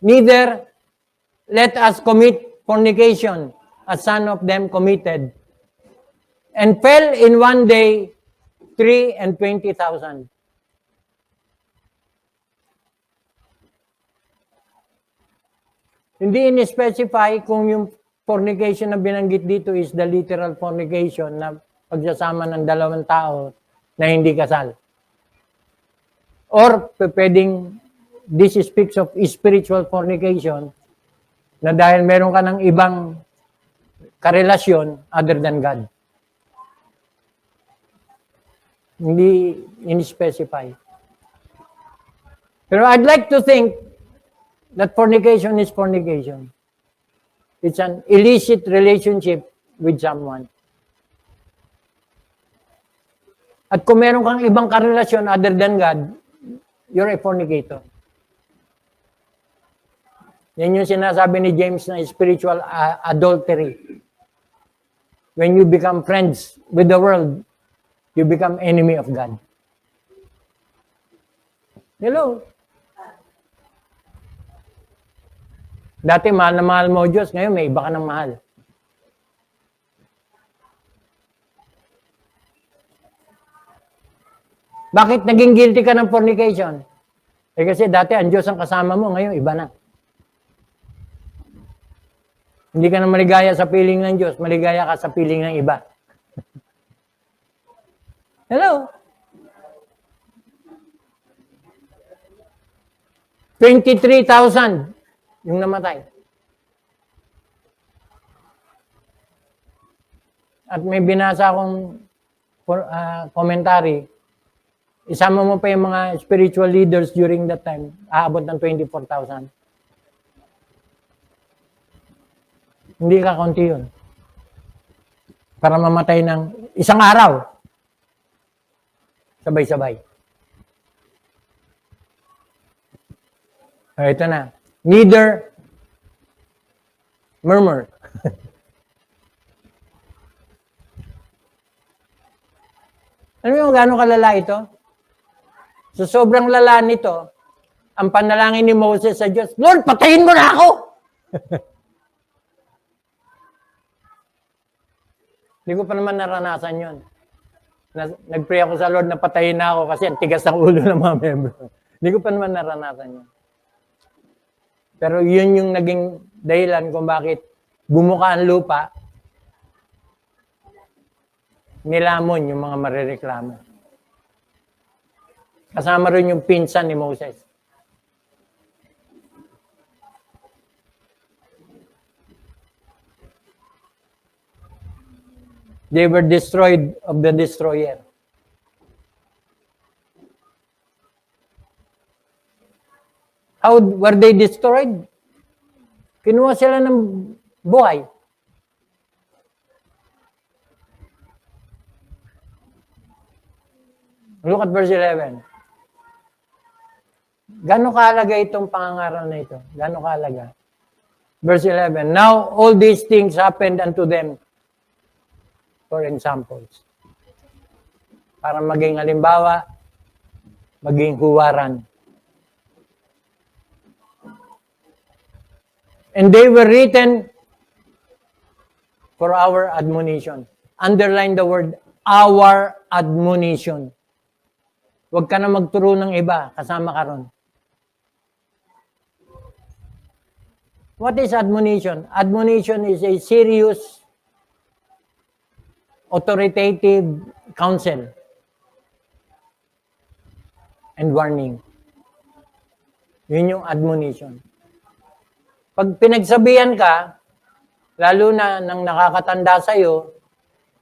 neither let us commit fornication, as some of them committed, and fell in one day 320,000. Hindi in-specify kung yung fornication na binanggit dito is the literal fornication na pagsasama ng dalawang tao na hindi kasal. Or pwedeng this speaks of spiritual fornication na dahil meron ka ng ibang karelasyon other than God. Hindi in-specify. Pero I'd like to think that fornication is fornication. It's an illicit relationship with someone. At kung meron kang ibang karelasyon other than God, you're a fornicator. Yan yung sinasabi ni James na spiritual adultery. When you become friends with the world, you become enemy of God. Hello? Dati mahal na mahal mo Diyos, ngayon may iba ka ng mahal. Bakit naging guilty ka ng fornication? Eh kasi dati ang Diyos ang kasama mo, ngayon iba na. Hindi ka na maligaya sa piling ng Diyos, maligaya ka sa piling ng iba. Hello? 23,000 yung namatay. At may binasa akong commentary, isama mo pa yung mga spiritual leaders during that time, aabot ng 24,000. Hindi ka konti yun. Para mamatay ng isang araw. Sabay-sabay. Ito na. Neither murmur. Ano yung gano'ng kalala ito? So sobrang lala nito, ang panalangin ni Moses sa Diyos, Lord, patayin mo na ako! Hindi ko pa naman naranasan yun. Nag-pray ako sa Lord na patayin na ako kasi ang tigas ng ulo ng mga membro. Hindi ko pa naman naranasan yun. Pero yun yung naging dahilan kung bakit bumuka ang lupa, nilamon yung mga marireklamo. Kasama rin yung pinsan ni Moses. They were destroyed of the destroyer. How were they destroyed? Kinuha sila ng buhay. Look at verse 11. Gano'ng kahalaga itong pangangaral na ito? Gano'ng kahalaga? Verse 11. Now all these things happened unto them for examples. Para maging halimbawa, maging huwaran. And they were written for our admonition. Underline the word, our admonition. Huwag ka na magturo ng iba, kasama ka ron. What is admonition? Admonition is a serious, authoritative counsel and warning. Yun yung admonition. Pag pinagsabihan ka, lalo na ng nakakatanda sa'yo,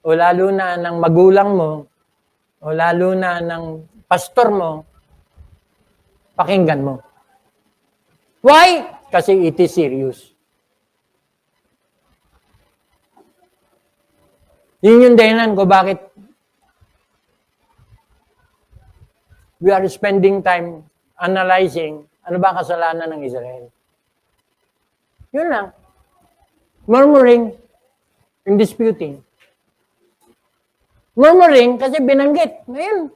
o lalo na ng magulang mo, o lalo na ng pastor mo, pakinggan mo. Why? Kasi it is serious. Yun yung dahilan ko bakit we are spending time analyzing ano ba kasalanan ng Israel. Yun lang. Murmuring and disputing. Murmuring kasi binanggit. Ngayon.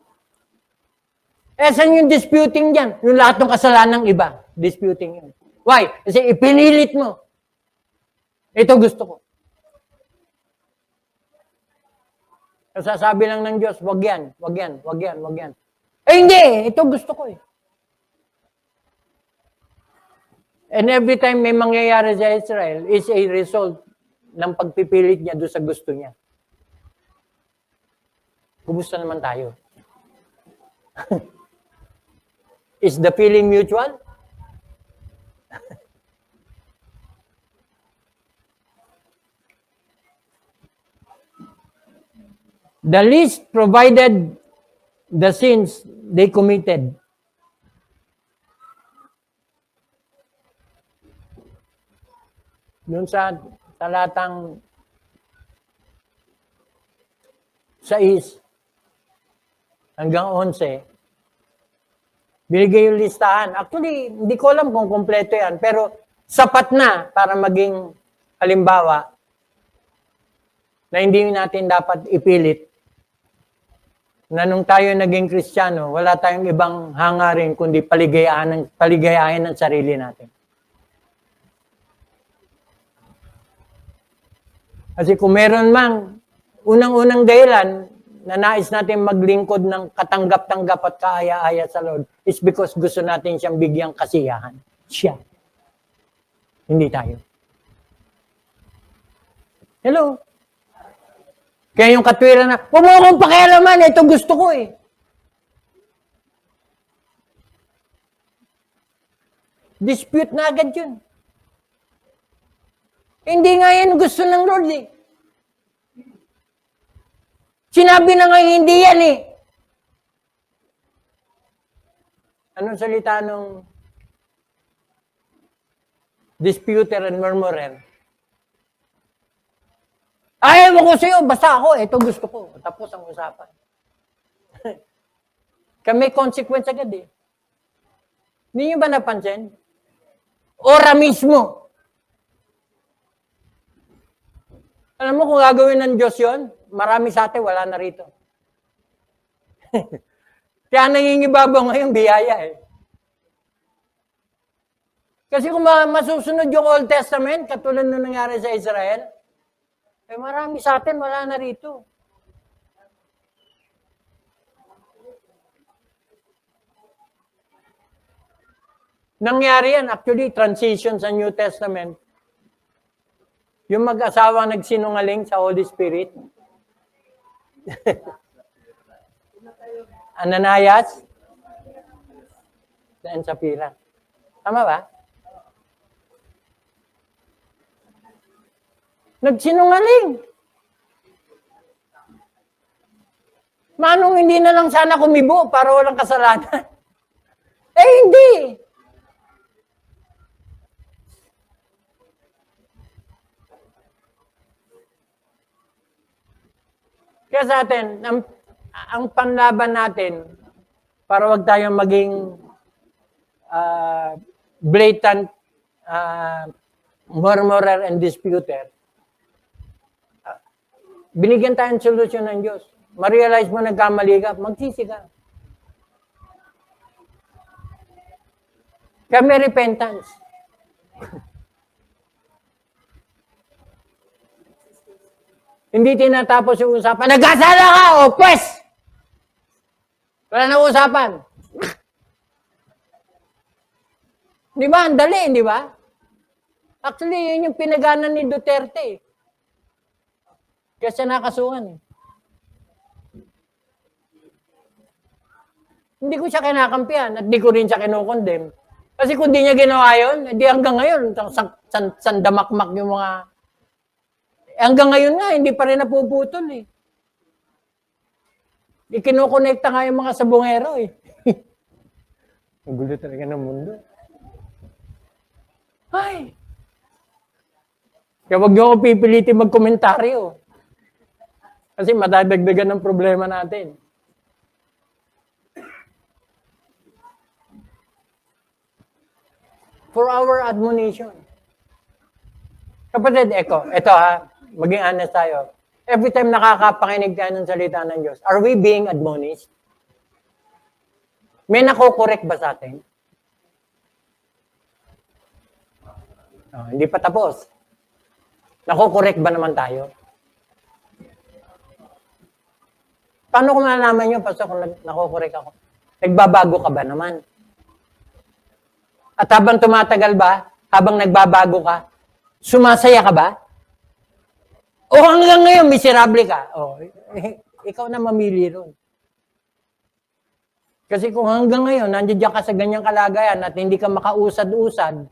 Saan yung disputing dyan? Yung lahat ng kasalanan ng iba. Disputing yun. Why? Kasi ipinilit mo. Ito gusto ko. Sasabi lang ng Diyos, wag yan, wag yan, wag yan, wag yan. Eh hindi, ito gusto ko eh. And every time may mangyayari sa Israel, is a result ng pagpipilit niya doon sa gusto niya. Kumusta naman tayo? Is the feeling mutual? The least provided the sins they committed. Doon sa talatang 6 hanggang 11, binigay yung listahan. Actually, hindi ko alam kung kompleto yan, pero sapat na para maging halimbawa na hindi natin dapat ipilit na nung tayo naging Kristiyano, wala tayong ibang hangarin kundi paligayahin ng sarili natin. Kasi kung meron mang unang-unang dahilan na nais natin maglingkod ng katanggap-tanggap at kaaya-aya sa Lord, is because gusto natin siyang bigyang kasiyahan. Siya. Hindi tayo. Hello? Kaya yung katwiran na, huwag mo akong pakialaman, ito gusto ko eh. Dispute na agad yun. Hindi nga yan gusto ng Lord eh. Sinabi na nga hindi yan eh. Anong salita nung disputer and murmurer? Ay, ewan ko sa'yo, basta ako, ito gusto ko. Tapos ang usapan. Kami consequence agad eh. Hindi nyo ba napansin? Ora mismo. Alam mo kung gagawin ng Diyos yun, marami sa atin, wala na rito. Kaya nangingibabaw ngayon, biyaya eh. Kasi kung masusunod yung Old Testament, katulad nung nangyari sa Israel, eh marami sa atin, wala na rito. Nangyari yan, actually, transition sa New Testament. Yung mag-asawa nagsinungaling sa Holy Spirit. Ananias and Sapphira. Tama ba? Nagsinungaling. Manong hindi na lang sana kumibo para walang kasalanan. Eh hindi. Kaya sa atin, ang panlaban natin, para wag tayong maging blatant murmurer and disputer, binigyan tayo ng solusyon ng Diyos. Ma-realize mo nagkamali ka, magsisi ka. Kaya may repentance. Hindi tinatapos yung usapan. Nagkasala ka! O, pwes! Wala na usapan. Di ba? Ang dali, di ba? Actually, yun yung pinaganan ni Duterte. Kaya siya nakasuhan eh. Hindi ko siya kinakampihan at di ko rin siya kinukondem. Kasi kung di niya ginawa yun, di hanggang ngayon, sandamakmak yung mga... Hanggang ngayon nga, hindi pa rin napuputol eh. Ikinukonekta nga yung mga sabongero eh. Ang gulo talaga ng mundo. Ay! Kaya wag niyo ako pipilitin magkomentaryo. Kasi madadagdagan ng problema natin. For our admonition. Kapatid, ito ha, maging honest tayo. Every time nakakapakinig tayo ng salita ng Diyos, are we being admonished? May nako-correct ba sa atin? Hindi pa tapos. Nako-correct ba naman tayo? Paano ko malalaman yun, Pastor, kung nako-correct ako? Nagbabago ka ba naman? At habang tumatagal ba, habang nagbabago ka, sumasaya ka ba? O hanggang ngayon, miserable ka? Ikaw na mamili ron. Kasi kung hanggang ngayon, nandiyan ka sa ganyang kalagayan at hindi ka makausad-usad,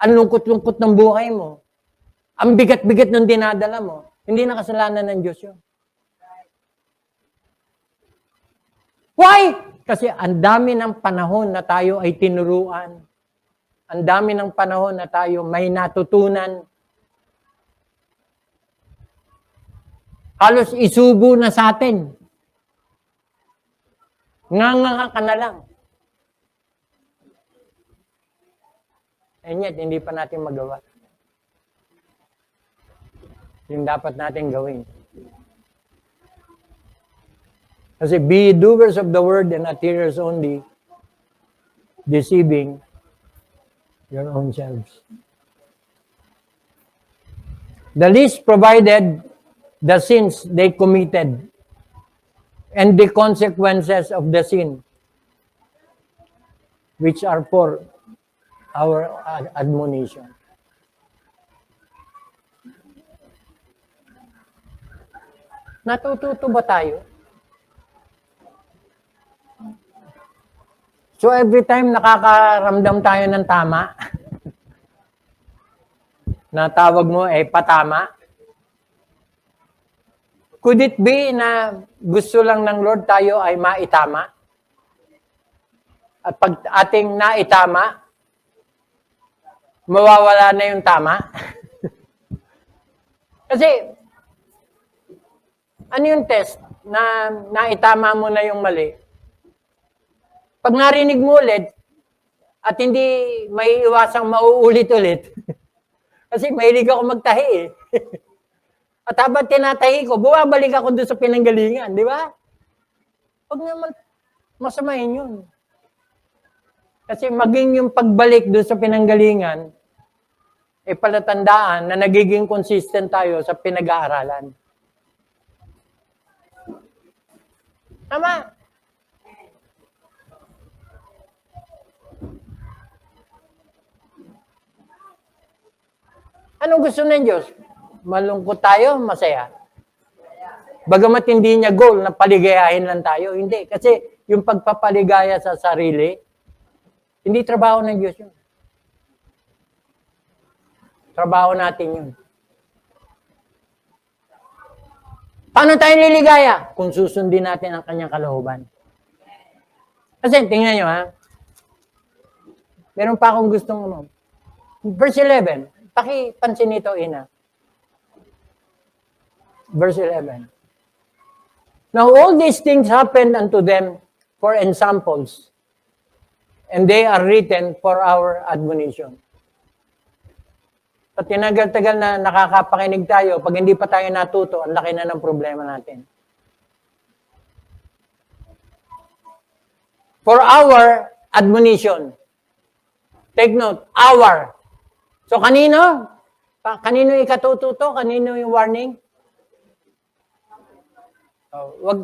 ang lungkot-lungkot ng buhay mo, ang bigat-bigat ng dinadala mo, hindi na kasalanan ng Diyos yun. Why? Kasi ang dami ng panahon na tayo ay tinuruan. Ang dami ng panahon na tayo may natutunan. Halos isubo na sa atin. Nganga ka na lang. And yet, hindi pa natin magawa. Yung dapat natin gawin. Kasi be doers of the word and not hearers only, deceiving your own selves. The least provided the sins they committed and the consequences of the sin, which are for our admonition. Natututo ba tayo? So every time nakakaramdam tayo ng tama, na tawag mo patama, could it be na gusto lang ng Lord tayo ay maitama? At pag ating naitama, mawawala na yung tama? Kasi, ano yung test na naitama mo na yung mali? Pag narinig mo ulit, at hindi may iwasang mauulit-ulit, kasi mahilig ako magtahi At habang tinatahi ko, bumabalik ako doon sa pinanggalingan, di ba? Huwag naman masamahin yun. Kasi maging yung pagbalik doon sa pinanggalingan, palatandaan na nagiging consistent tayo sa pinag-aaralan. Tama? Anong gusto ng Diyos? Malungkot tayo, masaya. Bagamat hindi niya goal na paligayahin lang tayo, hindi. Kasi yung pagpapaligaya sa sarili, hindi trabaho ng Diyos yun. Trabaho natin yun. Paano tayo liligaya? Kung susundin natin ang kanyang kalooban. Kasi tingnan nyo meron pa akong gustong verse 11. Pakipansin nito, Ina. Verse 11. Now all these things happened unto them for ensamples, and they are written for our admonition. At tinagal-tagal na nakakapakinig tayo, pag hindi pa tayo natuto, ang laki na ng problema natin. For our admonition. Take note, our. So kanino? Kanino ikatututo? Kanino yung warning? Wag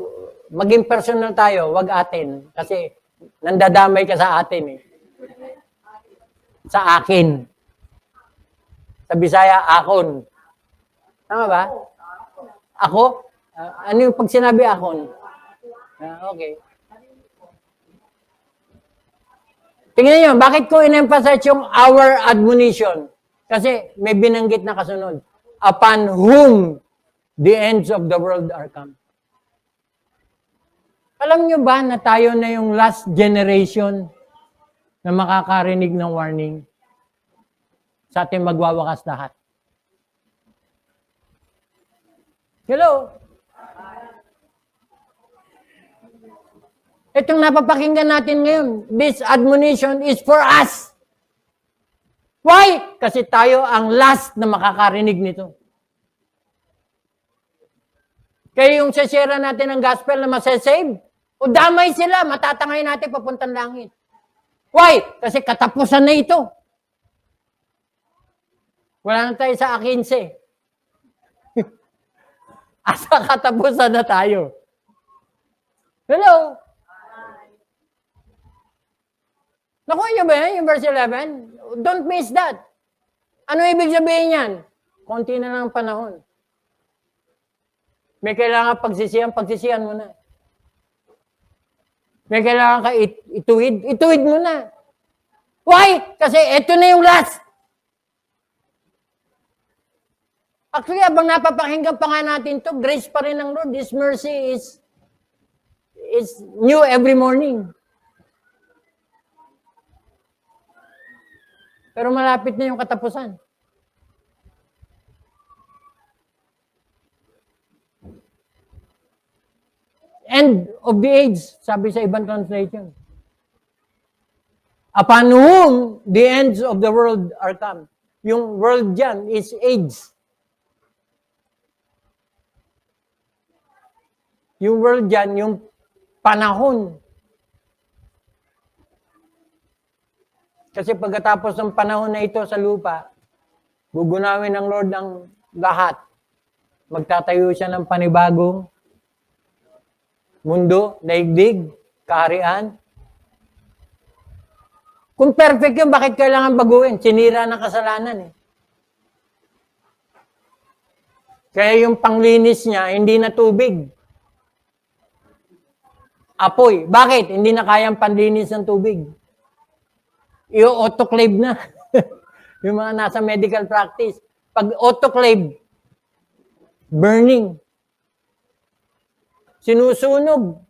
maging personal tayo, wag atin. Kasi nandadamay ka sa atin Sa akin. Sa Bisaya, akon. Tama ba? Ako? Ano yung pag sinabi akon? Okay. Tingnan nyo, bakit ko in-emphasize yung our admonition? Kasi may binanggit na kasunod. Upon whom the ends of the world are come. Alam nyo ba na tayo na yung last generation na makakarinig ng warning? Sa ating magwawakas lahat. Hello? Itong napapakinggan natin ngayon, this admonition is for us. Why? Kasi tayo ang last na makakarinig nito. Kaya yung sasira natin ng gospel na masasave, o damay sila, matatangay natin papuntang langit. Why? Kasi katapusan na ito. Wala na tayo sa 15. Asa katapusan na tayo. Hello? Nakuha niyo ba yan, yung verse 11? Don't miss that. Ano ibig sabihin yan? Konti na lang panahon. May kailangan pagsisihan mo na. May kailangan ka ituwid mo na. Why? Kasi ito na yung last. Actually, habang napapakinggan pa nga natin to, grace pa rin ng Lord. His mercy is new every morning. Pero malapit na yung katapusan. End of the age, sabi sa ibang translation. Upon whom the ends of the world are come. Yung world dyan is age. Yung world dyan, yung panahon. Kasi pagkatapos ng panahon na ito sa lupa, gugunawin ng Lord ng lahat. Magtatayo siya ng panibagong mundo, daigdig, kaharian. Kung perfect yun, bakit kailangan baguhin? Sinira ng kasalanan eh. Kaya yung panglinis niya, hindi na tubig. Apoy. Bakit? Hindi na kayang panlinis ng tubig. I-autoclave na. Yung mga nasa medical practice. Pag autoclave, burning. Sinusunog.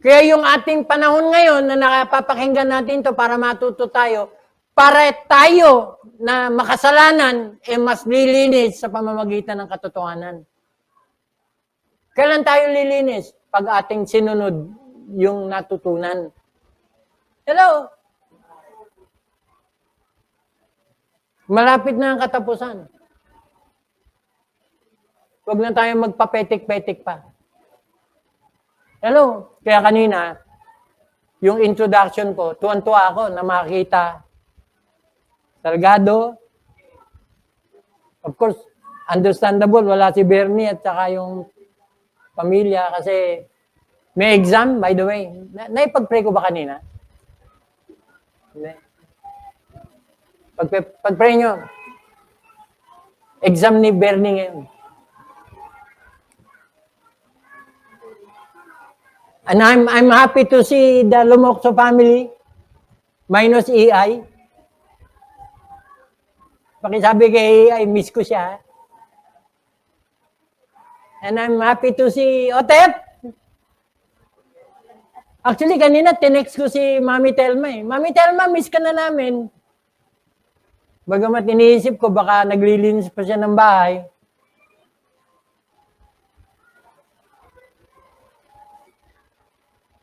Kaya yung ating panahon ngayon na nakapapakinggan natin to para matuto tayo, para tayo na makasalanan, mas lilinis sa pamamagitan ng katotohanan. Kailan tayo lilinis? Pag ating sinunod yung natutunan. Hello? Malapit na ang katapusan. Huwag na tayo magpapetik-petik pa. Hello? Kaya kanina, yung introduction ko, tuwan-tuwa ako na makita Salgado. Of course, understandable, wala si Bernie at saka yung pamilya kasi may exam, by the way. Naipag-pray ko ba kanina? Hindi. Pag-pray nyo, exam ni Bernie ngayon. And I'm happy to see the Lumokso family minus EI. Pakisabi kay EI, miss ko siya. And I'm happy to see Otep. Actually, kanina tinext ko si Mami Telma eh. Mami Telma, miss ka na namin. Bagamat iniisip ko, baka naglilinis pa siya ng bahay.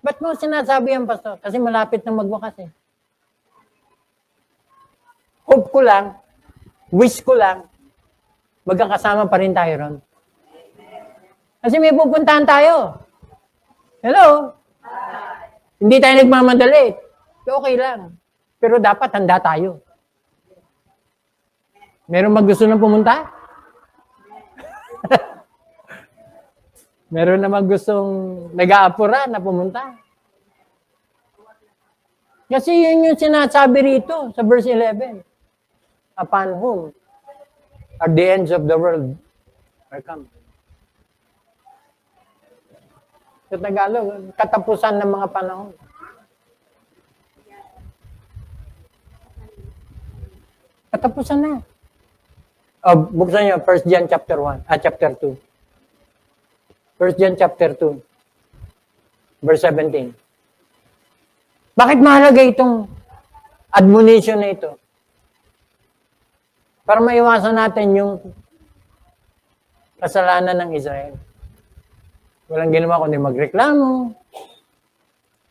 Ba't mo sinasabi yan, Pastor? Kasi malapit na magwakas eh. Hope ko lang, wish ko lang, magkakasama pa rin tayo ron. Kasi may pupuntahan tayo. Hello? Hindi tayo nagmamadali. Okay lang. Pero dapat handa tayo. Meron gusto na pumunta? Meron naman gustong nag-aapura na pumunta. Kasi yun yung sinasabi rito sa verse 11. Upon whom are the ends of the world are come. Sa Tagalog, katapusan ng mga panahon. Katapusan na. Buksan niyo, 1 John chapter 1, chapter 2. 1 John chapter 2, verse 17. Bakit mahalaga itong admonition na ito? Para maiwasan natin yung kasalanan ng Israel. Walang ginawa kundi magreklamo,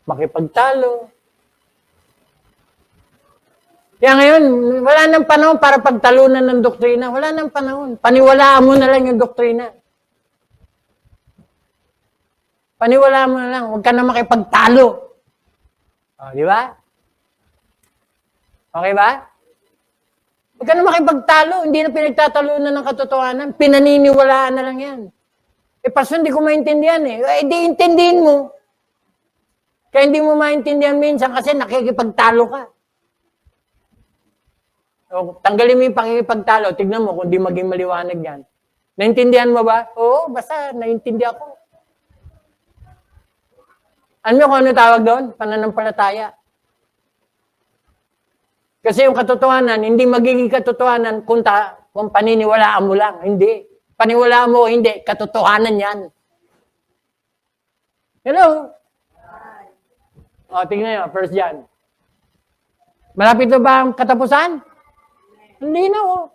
makipagtalo. Kaya ngayon, wala nang panahon para pagtalunan ng doktrina. Wala nang panahon. Paniwalaan mo na lang yung doktrina. Paniwalaan mo na lang. Huwag ka na makipagtalo. Di ba? Okay ba? Huwag ka na makipagtalo. Hindi na pinagtatalunan ng katotohanan. Pinaniniwalaan na lang yan. Pastor, hindi ko maintindihan eh. Di intindihin mo. Kaya hindi mo maintindihan minsan kasi nakikipagtalo ka. O, tanggalin mo yung pakikipagtalo. Tignan mo kung di maging maliwanag yan. Naintindihan mo ba? Oo, basta naintindihan ko. Ano kung ano tawag doon? Pananampalataya. Kasi yung katotohanan, hindi magiging katotohanan kung paniniwalaan mo lang. Hindi. Paniwalaan mo, hindi. Katotohanan yan. Hello? O, tingnan nyo, 1 John. Malapit na ba ang katapusan? Hindi na, oh.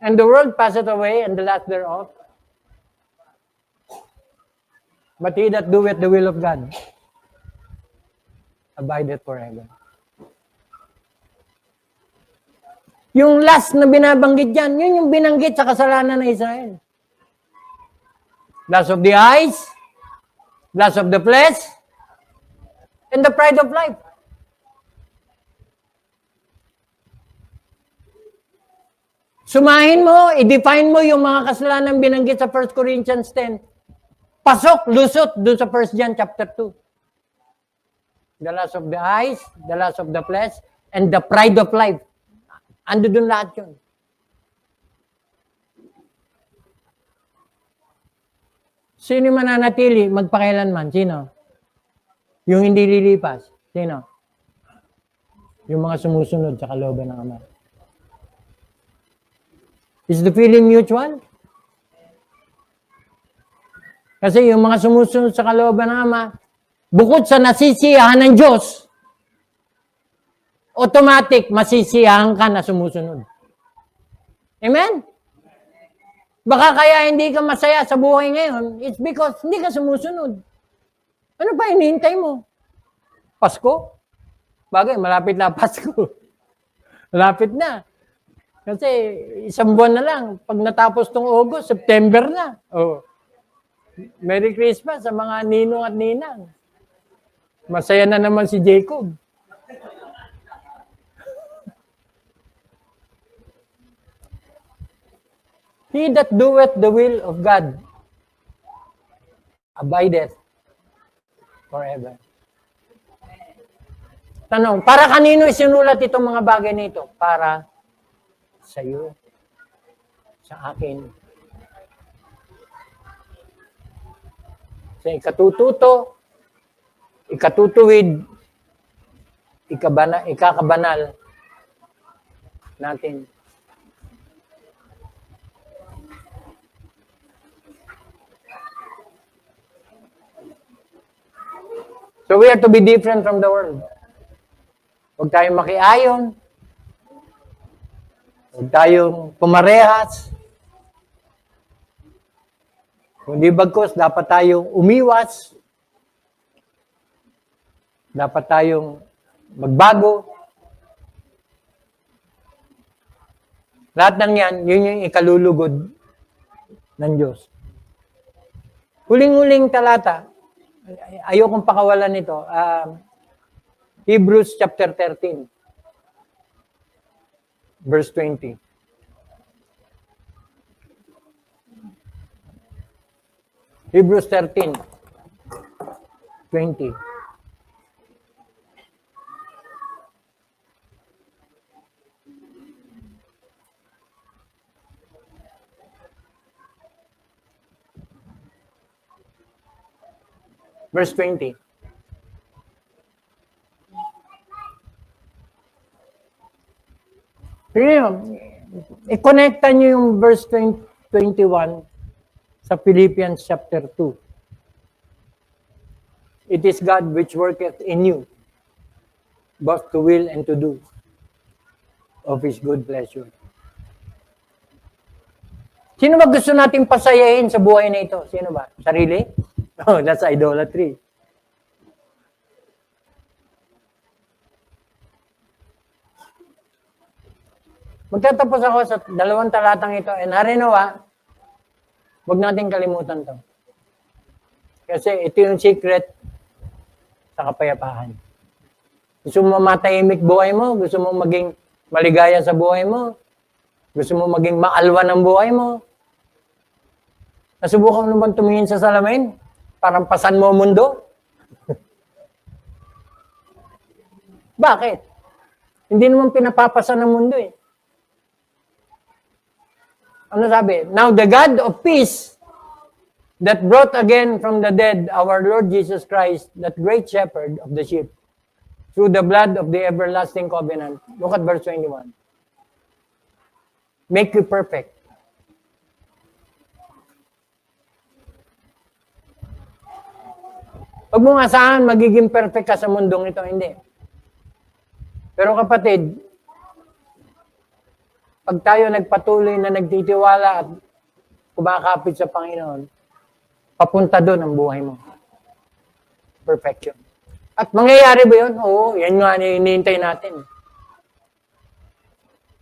And the world passeth away, and the last thereof. But he that doeth the will of God abideth forever. Yung last na binabanggit dyan, yun yung binanggit sa kasalanan ng Israel. Lust of the eyes, lust of the flesh, and the pride of life. Sumahin mo, i-define mo yung mga kasalanan binanggit sa 1 Corinthians 10. Pasok, lusot, doon sa 1 John chapter 2. The lust of the eyes, the lust of the flesh, and the pride of life. Ando doon lahat yun. Sino mananatili magpakailanman? Sino? Yung hindi lilipas. Sino? Yung mga sumusunod sa kalooban ng Ama. Is the feeling mutual? Kasi yung mga sumusunod sa kalooban ng Ama, bukod sa nasisiyahan ng Diyos, automatic masisiyahan ka na sumusunod. Amen? Baka kaya hindi ka masaya sa buhay ngayon, it's because hindi ka sumusunod. Ano pa hinihintay mo? Pasko? Bagay, malapit na Pasko. Malapit na. Kasi isang buwan na lang. Pag natapos tong August, September na. Oh. Merry Christmas sa mga ninong at ninang. Masaya na naman si Jacob. He that doeth the will of God abideth forever. Tanong, para kanino isinulat itong mga bagay nito? Para sa iyo, sa akin. Sa ikatututo, ikatutuwid, ikakabanal natin. So we have to be different from the world. Huwag tayong makiayon. Huwag tayong pumarehas. Kundi bagkus, dapat tayong umiwas. Dapat tayong magbago. Lahat ng yan, yun yung ikalulugod ng Diyos. Huling-huling talata, ayokong pakawalan nito. Hebrews chapter 13, verse 20. Hebrews 13, 20. Verse 20. I-connecta nyo yung verse 21 sa Philippians chapter 2. It is God which worketh in you, both to will and to do of His good pleasure. Sino ba gusto nating pasayahin sa buhay na ito? Sino ba? Sarili? Oh, that's idolatry. Magtatapos ako sa 2 talatang ito. And harinawa, huwag natin kalimutan to. Kasi ito yung secret sa kapayapaan. Gusto mo matahimik buhay mo? Gusto mo maging maligaya sa buhay mo? Gusto mo maging maalwan ang buhay mo? Nasubukan mo naman tumingin sa salamin? Parang pasan mo ang mundo? Bakit? Hindi naman pinapapasan ng mundo eh. Ano sabi? Now the God of peace that brought again from the dead our Lord Jesus Christ, that great shepherd of the sheep, through the blood of the everlasting covenant. Look at verse 21. Make you perfect. Pag mo asahan, magiging perfect ka sa mundong ito, hindi. Pero kapatid, pag tayo nagpatuloy na nagtitiwala at kumakapit sa Panginoon, papunta doon ang buhay mo. Perfection. At mangyayari ba yun? Oo, yan nga hinihintay natin.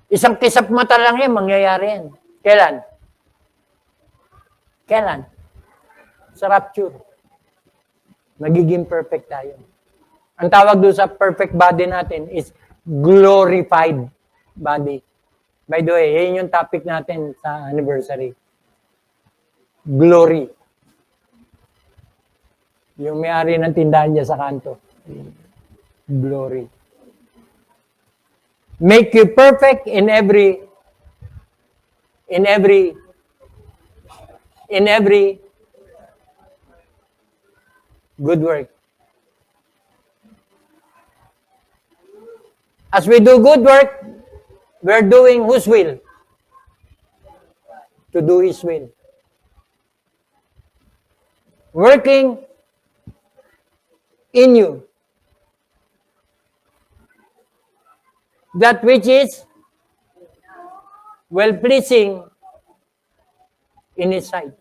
Isang kisap mata lang yan, mangyayari yan. Kailan? Kailan? Sa rapture. Magiging perfect tayo. Ang tawag doon sa perfect body natin is glorified body. By the way, yun yung topic natin sa anniversary. Glory. Yung may-ari ng tindahan niya sa kanto. Glory. Make you perfect in every good work. As we do good work, we're doing whose will? To do His will. Working in you. That which is well-pleasing in His sight.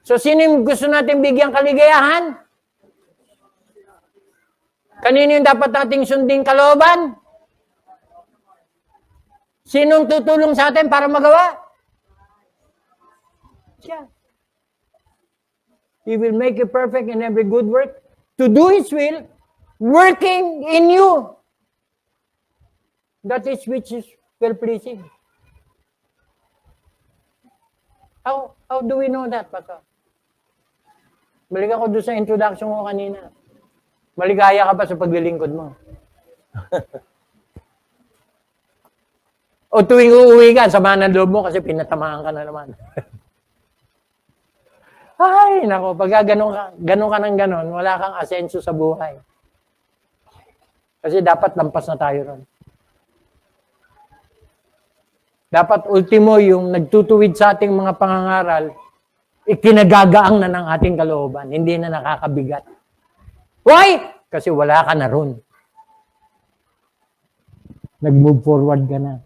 So, sino yung gusto natin bigyan kaligayahan? Kanino yung dapat nating sunding kalooban? Sinong tutulong sa atin para magawa? Siya. He will make you perfect in every good work to do His will, working in you. That is which is well-pleasing. How do we know that, Pastor? Balik ako doon sa introduction ko kanina. Maligaya ka ba sa paglilingkod mo? O tuwing uuwi ka, sama ng loob mo kasi pinatamaan ka na naman. Ay, nako, pag ganun ka ng ganun, wala kang asenso sa buhay. Kasi dapat lampas na tayo ron. Dapat ultimo yung nagtutuwid sa ating mga pangangaral, ikinagagaang na ng ating kalooban, hindi na nakakabigat. Why? Kasi wala ka na ron. Nag-move forward ka na.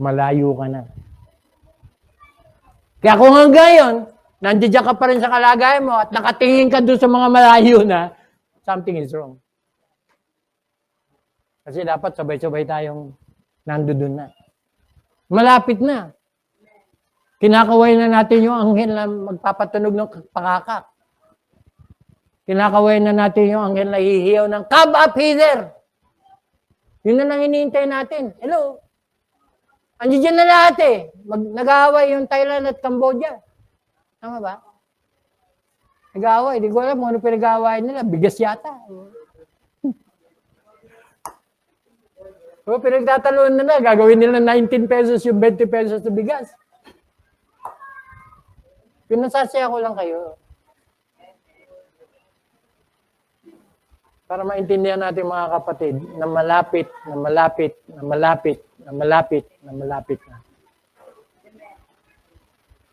Malayo ka na. Kaya kung hanggang ngayon, nandiyan ka pa rin sa kalagayan mo at nakatingin ka doon sa mga malayo na, something is wrong. Kasi dapat sabay-sabay tayong nandoon na. Malapit na. Kinakaway na natin yung anghel na magpapatunog ng pakakak. Kinakaway na natin yung anghel na hihiyaw ng come up hither. Yun na lang hinihintay natin. Hello? Andiyan dyan na lahat eh. Nag-aaway yung Thailand at Cambodia. Tama ba? Nag-aaway. Hindi ko alam kung ano pinag-aaway nila. Bigas yata. O, pinagtataluan nila. Gagawin nila 19 pesos yung 20 pesos na bigas. Pinasasaya ko lang kayo. Para maintindihan natin mga kapatid na malapit na.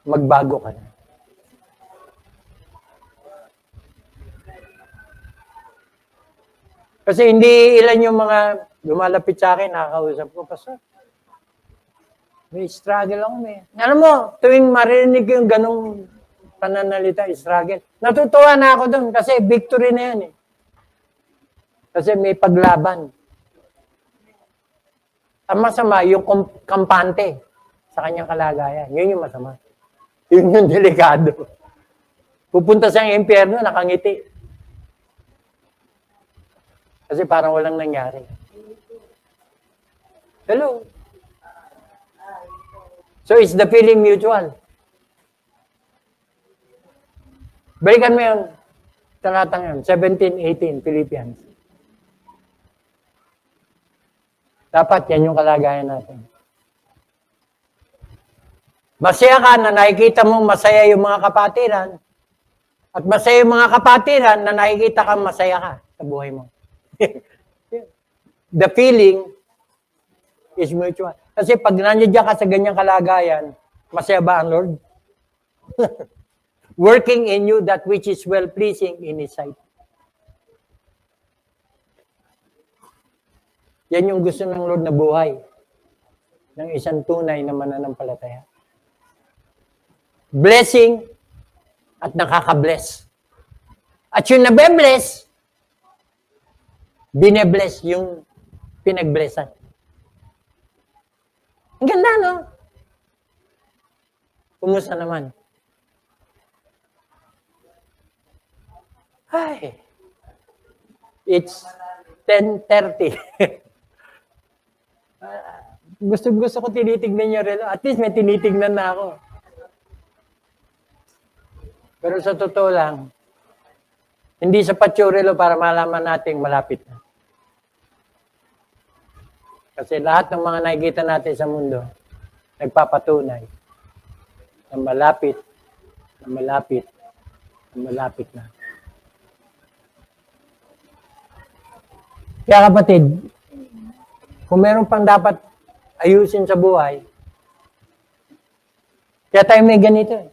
Magbago ka na. Kasi hindi ilan yung mga lumalapit sa akin, nakakausap ko, Pastor. May struggle ako, may. Alam mo, tuwing marinig yung ganong pananalita, struggle. Natutuwa na ako doon kasi victory na yan eh. Kasi may paglaban. Ang masama, yung kampante sa kanyang kalagayan. Yun yung masama. Yun yung delikado. Pupunta sa impyerno, nakangiti. Kasi parang walang nangyari. Hello? So, is the feeling mutual? Balikan mo yung talatang yun, 17-18, Philippians. Dapat yan yung kalagayan natin. Masaya ka na nakikita mo masaya yung mga kapatiran, at masaya yung mga kapatiran na nakikita ka masaya ka sa buhay mo. The feeling is mutual. Kasi pag nandiyan ka sa ganyang kalagayan, masaya ba ang Lord? Working in you that which is well-pleasing in His sight. Yan yung gusto ng Lord na buhay ng isang tunay na mananampalataya. Blessing at nakaka-bless. At yung nabe-bless, bine-bless yung pinag-blessan. Ang ganda, no? Kumusta naman? Ay, it's 10:30. Gusto ko tinitignan niyo rin. At least may tinitignan na ako. Pero sa totoo lang, hindi sapat yung relo para malaman nating malapit na. Kasi lahat ng mga nakikita natin sa mundo, nagpapatunay na malapit, na malapit, na malapit na. Kaya kapatid, kung meron pang dapat ayusin sa buhay, kaya tayo may ganito eh.